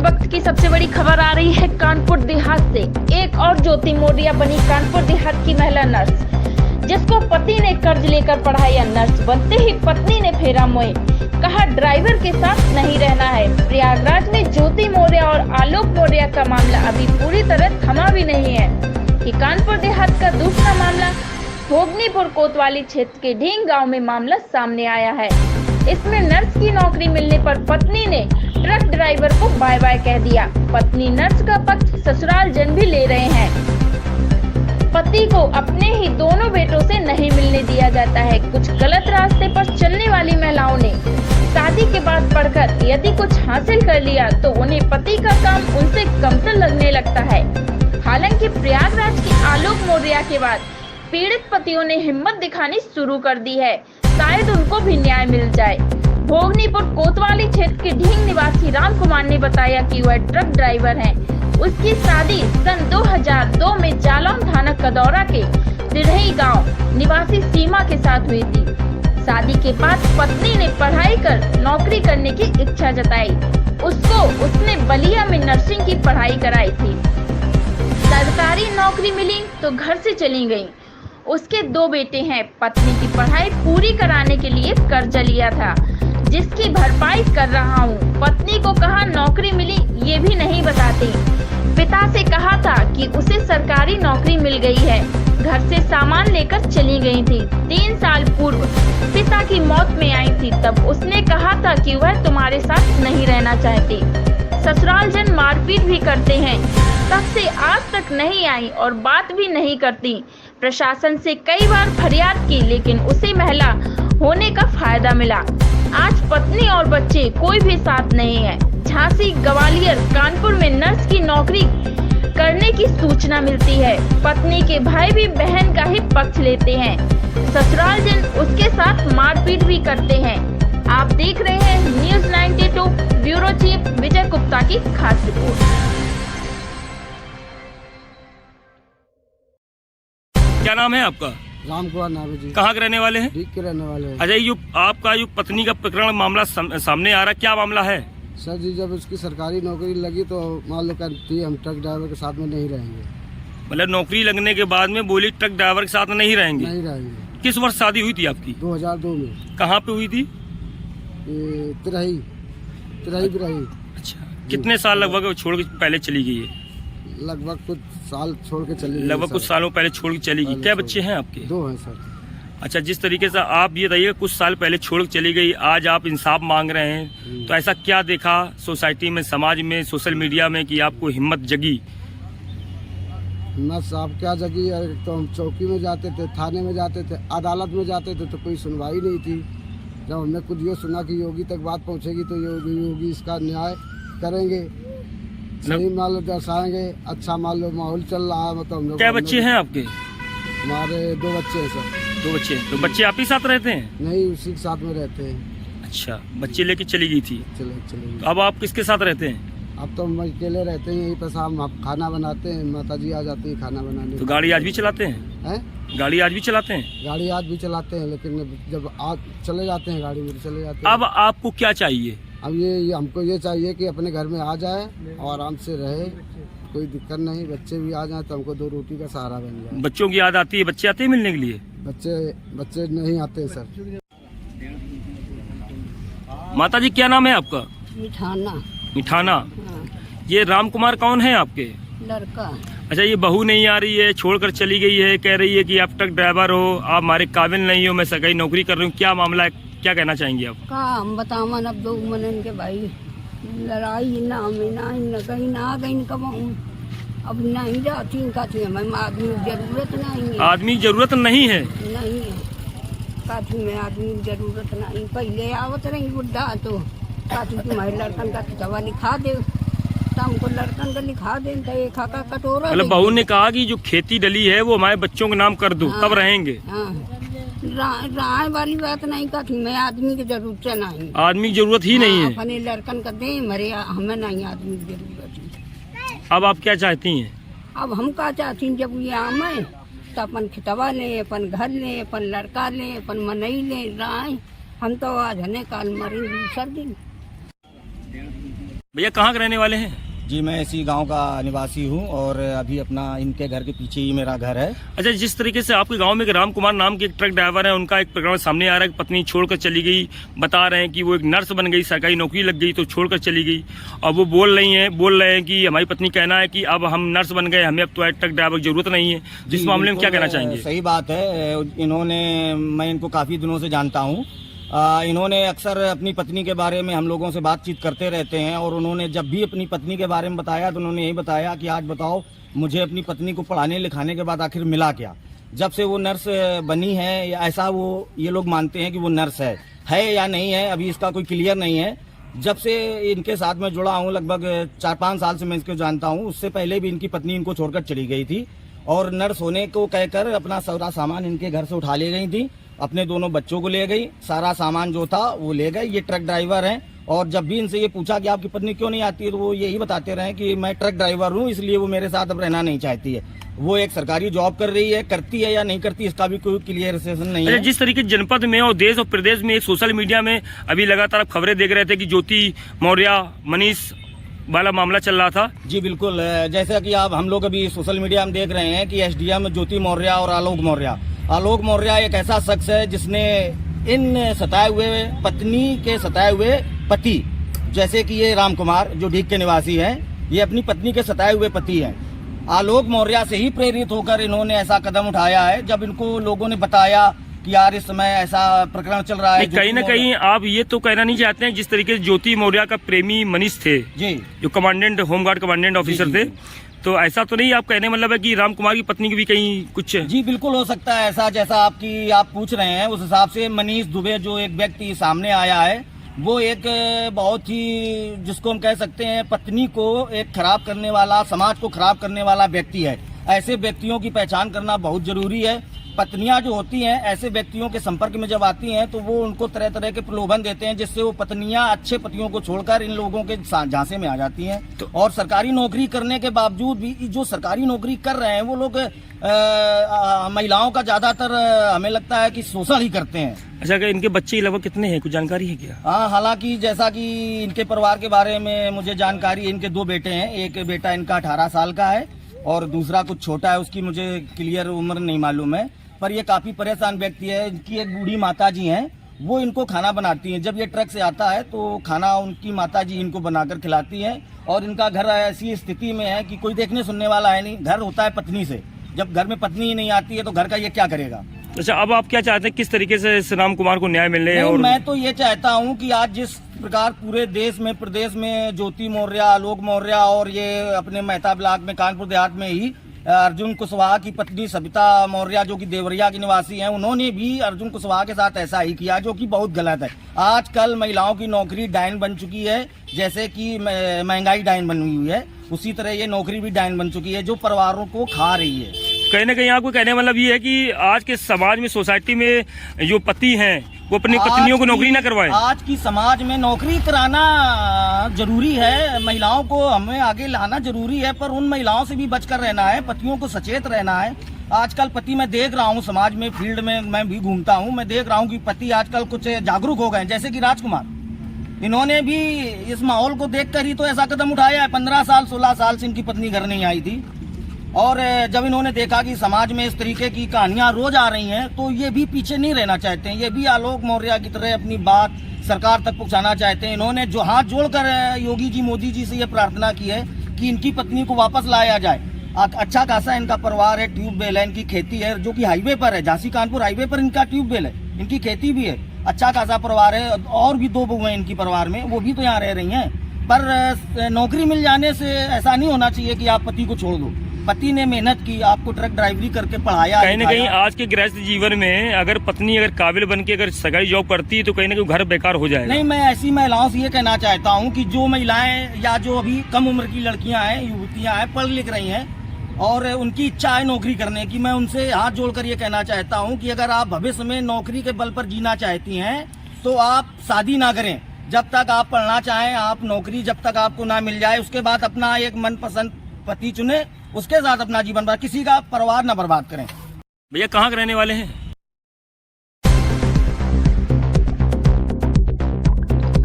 वक्त की सबसे बड़ी खबर आ रही है कानपुर देहात से। एक और ज्योति मौर्य बनी कानपुर देहात की महिला नर्स, जिसको पति ने कर्ज लेकर पढ़ाया। नर्स बनते ही पत्नी ने फेरा मोए, कहा ड्राइवर के साथ नहीं रहना है। प्रयागराज में ज्योति मौर्य और आलोक मौर्य का मामला अभी पूरी तरह थमा भी नहीं है कि कानपुर देहात का दूसरा मामला भोगनीपुर कोतवाली क्षेत्र के ढींग गांव में मामला सामने आया है। इसमें नर्स की नौकरी मिलने पर पत्नी ने ट्रक ड्राइवर को बाय बाय कह दिया। पत्नी नर्स का पक्ष ससुराल जन भी ले रहे हैं। पति को अपने ही दोनों बेटों से नहीं मिलने दिया जाता है। कुछ गलत रास्ते पर चलने वाली महिलाओं ने शादी के बाद पढ़कर यदि कुछ हासिल कर लिया तो उन्हें पति का काम उनसे कमतर लगने लगता है। हालांकि प्रयागराज की आलोक मौर्य के बाद पीड़ित पतियों ने हिम्मत दिखानी शुरू कर दी है, शायद उनको भी न्याय मिल जाए। भोगनीपुर कोतवाली क्षेत्र के ढींग निवासी राम कुमार ने बताया कि वह ट्रक ड्राइवर हैं। उसकी शादी सन 2002 में जालौन थाना कदौरा के दिरही गांव निवासी सीमा के साथ हुई थी। शादी के बाद पत्नी ने पढ़ाई कर नौकरी करने की इच्छा जताई। उसने बलिया में नर्सिंग की पढ़ाई कराई थी। सरकारी नौकरी मिली तो घर से चली गयी। उसके 2 बेटे हैं। पत्नी की पढ़ाई पूरी कराने के लिए कर्जा लिया था, जिसकी भरपाई कर रहा हूँ। पत्नी को कहा नौकरी मिली, ये भी नहीं बताती। पिता से कहा था कि उसे सरकारी नौकरी मिल गई है। घर से सामान लेकर चली गई थी। 3 साल पूर्व पिता की मौत में आई थी, तब उसने कहा था कि वह तुम्हारे साथ नहीं रहना चाहती। ससुराल जन मारपीट भी करते हैं। तब से आज तक नहीं आई और बात भी नहीं करती। प्रशासन से कई बार फरियाद की, लेकिन उसे महिला होने का फायदा मिला। आज पत्नी और बच्चे कोई भी साथ नहीं है। झांसी, ग्वालियर, कानपुर में नर्स की नौकरी करने की सूचना मिलती है। पत्नी के भाई भी बहन का ही पक्ष लेते हैं। ससुराल जन उसके साथ मारपीट भी करते हैं। आप देख रहे हैं न्यूज़ 92, ब्यूरो चीफ विजय गुप्ता की खास रिपोर्ट। क्या नाम है आपका? राम कुमार नाम है जी। कहाँ के रहने वाले हैं? ढींग के रहने वाले हैं। अच्छा, ये आपका जो पत्नी का प्रकरण मामला सामने आ रहा है, क्या मामला है? सर जी, जब उसकी सरकारी नौकरी लगी तो मान लो कहती हम ट्रक ड्राइवर के साथ में नहीं रहेंगे। मतलब नौकरी लगने के बाद में बोली ट्रक ड्राइवर के साथ नहीं रहेंगे? नहीं रहेंगे। किस वर्ष शादी हुई थी आपकी? 2002 में। कहाँ पे हुई थी? तिरही। अच्छा, कितने साल लगभग छोड़ के पहले चली गई है? लगभग कुछ साल छोड़ के चली गई। लगभग कुछ सालों पहले छोड़ के चली गई। क्या बच्चे हैं आपके? 2 हैं सर। अच्छा, जिस तरीके से आप ये बताइए, कुछ साल पहले छोड़ के चली गई, आज आप इंसाफ मांग रहे हैं, तो ऐसा क्या देखा सोसाइटी में, समाज में, सोशल मीडिया में कि आपको हिम्मत जगी? न साहब क्या जगी, तो हम चौकी में जाते थे, थाने में जाते थे, अदालत में जाते थे तो कोई सुनवाई नहीं थी। जब हमने खुद ये सुना कि योगी तक बात पहुंचेगी तो योगी इसका न्याय करेंगे, सही मान लो दर्शाएंगे। अच्छा मान लो माहौल चल रहा है। मतलब हम लोग। क्या बच्चे हैं आपके? हमारे 2 बच्चे हैं सर। 2 बच्चे? तो बच्चे आप ही साथ रहते हैं? नहीं, उसी के साथ में रहते हैं। अच्छा, बच्चे लेके चली गई थी। चले। तो अब आप किसके साथ रहते हैं? अब तो हम अकेले रहते हैं। यहीं पर शाम आप खाना बनाते हैं, माताजी आ जाती है खाना बनाने। तो गाड़ी आज भी चलाते हैं? गाड़ी आज भी चलाते हैं? गाड़ी आज भी चलाते हैं, लेकिन जब आज चले जाते हैं गाड़ी में चले जाते हैं। अब आपको क्या चाहिए? अब ये हमको ये चाहिए कि अपने घर में आ जाए और आराम से रहे, कोई दिक्कत नहीं। बच्चे भी आ जाए तो हमको 2 रोटी का सहारा बन जाए। बच्चों की याद आती है? बच्चे आते हैं मिलने के लिए? बच्चे नहीं आते सर। माता जी, क्या नाम है आपका? मिठाना। हाँ। ये राम कुमार कौन है आपके? लड़का। अच्छा, ये बहू नहीं आ रही है, छोड़कर चली गई है, कह रही है कि आप ट्रक ड्राइवर हो, आप हमारे काबिल नहीं हो, मैं सरकारी नौकरी कर रही हूँ। क्या मामला है, क्या कहना चाहेंगे आप? का हम बतावन अब 2 मनन के भाई लड़ाई ना में ना कहीं ना गई कमाऊँ। अब नहीं जाती काथी हमें आदमी जरूरत नहीं है। आदमी जरूरत नहीं है? नहीं है, काथी में आदमी जरूरत नहीं। पहले आवत रही बुढ़ा तो काथी तुम्हारे लड़कन का दवा लिखा दे, तो हमको लड़कन का लिखा दे का कटोरा। मतलब बहू ने कहा कि जो खेती डली है वो हमारे बच्चों के नाम कर दो, तब रहेंगे। राय वाली बात नहीं का थी। मैं आदमी की जरूरत नहीं। आदमी की जरूरत ही नहीं है? अपने लड़कन का दे, मरे हमें नहीं आदमी की जरूरत है। अब आप क्या चाहती हैं? अब हम क्या चाहती हैं, जब ये आम है तो अपन खितवा ले, अपन घर ले, अपन लड़का ले, अपन मनई ले राय। हम तो आज हने काल मरे दूसर दिन। भैया कहाँ के रहने वाले हैं? जी मैं इसी गांव का निवासी हूं और अभी अपना इनके घर के पीछे ही मेरा घर है। अच्छा, जिस तरीके से आपके गांव में एक राम कुमार नाम के एक ट्रक ड्राइवर है, उनका एक प्रकरण सामने आ रहा है कि पत्नी छोड़कर चली गई। बता रहे हैं कि वो एक नर्स बन गई, सरकारी नौकरी लग गई तो छोड़कर चली गई। और वो बोल रहे हैं कि हमारी पत्नी कहना है कि अब हम नर्स बन गए, हमें अब तो ट्रक ड्राइवर की जरूरत नहीं है। जिस मामले में क्या कहना चाहेंगे? सही बात है। मैं इनको काफी दिनों से जानता हूँ। इन्होंने अक्सर अपनी पत्नी के बारे में हम लोगों से बातचीत करते रहते हैं और उन्होंने जब भी अपनी पत्नी के बारे में बताया तो उन्होंने यही बताया कि आज बताओ मुझे अपनी पत्नी को पढ़ाने लिखाने के बाद आखिर मिला क्या। जब से वो नर्स बनी है या ऐसा ये लोग मानते हैं कि वो नर्स है या नहीं है, अभी इसका कोई क्लियर नहीं है। जब से इनके साथ में जुड़ा हूँ, लगभग 4-5 साल से मैं इसको जानता हूँ। उससे पहले भी इनकी पत्नी इनको छोड़कर चली गई थी और नर्स होने को कहकर अपना सारा सामान इनके घर से उठा ले गई थी। अपने दोनों बच्चों को ले गई, सारा सामान जो था वो ले गए। ये ट्रक ड्राइवर हैं और जब भी इनसे ये पूछा कि आपकी पत्नी क्यों नहीं आती है तो वो यही बताते रहे कि मैं ट्रक ड्राइवर हूँ, इसलिए वो मेरे साथ अब रहना नहीं चाहती है। वो एक सरकारी जॉब कर रही है, करती है या नहीं करती इसका भी कोई क्लियरेशन नहीं है। जिस तरीके जनपद में और देश और प्रदेश में एक सोशल मीडिया में अभी लगातार खबरें देख रहे थे कि ज्योति मौर्य मनीष वाला मामला चल रहा था। जी बिल्कुल, जैसा कि आप हम लोग अभी सोशल मीडिया में देख रहे हैं कि एसडीएम ज्योति मौर्य और आलोक मौर्य एक ऐसा शख्स है जिसने इन सताए हुए पत्नी के सताए हुए पति, जैसे कि ये राम कुमार जो ढीक के निवासी हैं, ये अपनी पत्नी के सताए हुए पति हैं। आलोक मौर्य से ही प्रेरित होकर इन्होंने ऐसा कदम उठाया है। जब इनको लोगों ने बताया कि यार इस समय ऐसा प्रकरण चल रहा है, कहीं ना कहीं आप ये तो कहना नहीं चाहते हैं जिस तरीके से ज्योति मौर्य का प्रेमी मनीष थे जी, जो कमांडेंट होमगार्ड कमांडेंट ऑफिसर थे, तो ऐसा तो नहीं आप कहने मतलब है कि राम कुमार की पत्नी की भी कहीं कुछ? जी बिल्कुल हो सकता है ऐसा, जैसा आप पूछ रहे हैं उस हिसाब से मनीष दुबे जो एक व्यक्ति सामने आया है वो एक बहुत ही जिसको हम कह सकते हैं पत्नी को एक खराब करने वाला, समाज को खराब करने वाला व्यक्ति है। ऐसे व्यक्तियों की पहचान करना बहुत जरूरी है। पत्नियां जो होती हैं ऐसे व्यक्तियों के संपर्क में जब आती हैं तो वो उनको तरह तरह के प्रलोभन देते हैं जिससे वो पत्नियां अच्छे पतियों को छोड़कर इन लोगों के झांसे में आ जाती हैं। तो और सरकारी नौकरी करने के बावजूद भी जो सरकारी नौकरी कर रहे हैं वो लोग महिलाओं का ज्यादातर हमें लगता है कि शोषण ही करते हैं। अच्छा, इनके बच्चे लगभग कितने हैं, कुछ जानकारी है क्या? हाँ, हालांकि जैसा कि इनके परिवार के बारे में मुझे जानकारी, इनके 2 बेटे हैं। एक बेटा इनका 18 साल का है और दूसरा कुछ छोटा है, उसकी मुझे क्लियर उम्र नहीं मालूम है। पर ये काफी परेशान व्यक्ति है। इनकी एक बूढ़ी माता जी हैं, वो इनको खाना बनाती हैं। जब ये ट्रक से आता है तो खाना उनकी माता जी इनको बनाकर खिलाती है। और इनका घर ऐसी स्थिति में है कि कोई देखने सुनने वाला है नहीं। घर होता है पत्नी से, जब घर में पत्नी ही नहीं आती है तो घर का ये क्या करेगा। अच्छा, अब आप क्या चाहते हैं, किस तरीके से इस राम कुमार को न्याय मिले? और मैं तो ये चाहता हूँ कि आज जिस प्रकार पूरे देश में, प्रदेश में ज्योति मौर्य, आलोक मौर्य और ये अपने मेहता ब्लॉक में कानपुर देहात में ही अर्जुन कुशवाहा की पत्नी सविता मौर्य जो कि देवरिया की निवासी हैं, उन्होंने भी अर्जुन कुशवाहा के साथ ऐसा ही किया, जो कि बहुत गलत है। आजकल महिलाओं की नौकरी डायन बन चुकी है, जैसे कि महंगाई डायन बनी हुई है, उसी तरह ये नौकरी भी डायन बन चुकी है जो परिवारों को खा रही है। कहीं ना कहीं आपको कहने मतलब ये है कि आज के समाज में, सोसाइटी में जो पति हैं वो अपनी पत्नियों को नौकरी ना करवाएं। आज की समाज में नौकरी कराना जरूरी है, महिलाओं को हमें आगे लाना जरूरी है, पर उन महिलाओं से भी बचकर रहना है, पतियों को सचेत रहना है। आजकल पति, मैं देख रहा हूँ समाज में, फील्ड में मैं भी घूमता हूँ, मैं देख रहा हूँ कि पति आजकल कुछ जागरूक हो गए, जैसे कि राजकुमार। इन्होंने भी इस माहौल को देखकर ही तो ऐसा कदम उठाया है। 15 साल 16 साल से इनकी पत्नी घर नहीं आई थी और जब इन्होंने देखा कि समाज में इस तरीके की कहानियां रोज आ रही हैं तो ये भी पीछे नहीं रहना चाहते हैं। ये भी आलोक मौर्य की तरह अपनी बात सरकार तक पहुंचाना चाहते हैं। इन्होंने जो हाथ जोड़कर योगी जी, मोदी जी से ये प्रार्थना की है कि इनकी पत्नी को वापस लाया जाए। अच्छा खासा इनका परिवार है, ट्यूबवेल है, इनकी खेती है जो कि हाईवे पर है, झांसी कानपुर हाईवे पर इनका ट्यूबवेल है, इनकी खेती भी है, अच्छा खासा परिवार है। और भी 2 बहुएं इनकी परिवार में, वो भी तो यहाँ रह रही हैं। पर नौकरी मिल जाने से ऐसा नहीं होना चाहिए कि आप पति को छोड़ दो। पति ने मेहनत की, आपको ट्रक ड्राइवरी करके पढ़ाया। कहीं ना कहीं आज के गृहस्थ जीवन में अगर पत्नी अगर काबिल बन के अगर सरकारी जॉब करती है तो कहीं ना कहीं घर बेकार हो जाएगा। नहीं, मैं ऐसी महिलाओं से ये कहना चाहता हूँ कि जो महिलाएं या जो अभी कम उम्र की लड़कियां हैं, युवतियां हैं, पढ़ लिख रही हैं और उनकी इच्छा है नौकरी करने की, मैं उनसे हाथ जोड़कर ये कहना चाहता हूँ कि अगर आप भविष्य में नौकरी के बल पर जीना चाहती हैं तो आप शादी ना करें। जब तक आप पढ़ना चाहें, आप नौकरी जब तक आपको ना मिल जाए, उसके बाद अपना एक मनपसंद पति चुने, उसके साथ अपना जीवन भर, किसी का परिवार ना बर्बाद करें। भैया कहाँ के रहने वाले हैं?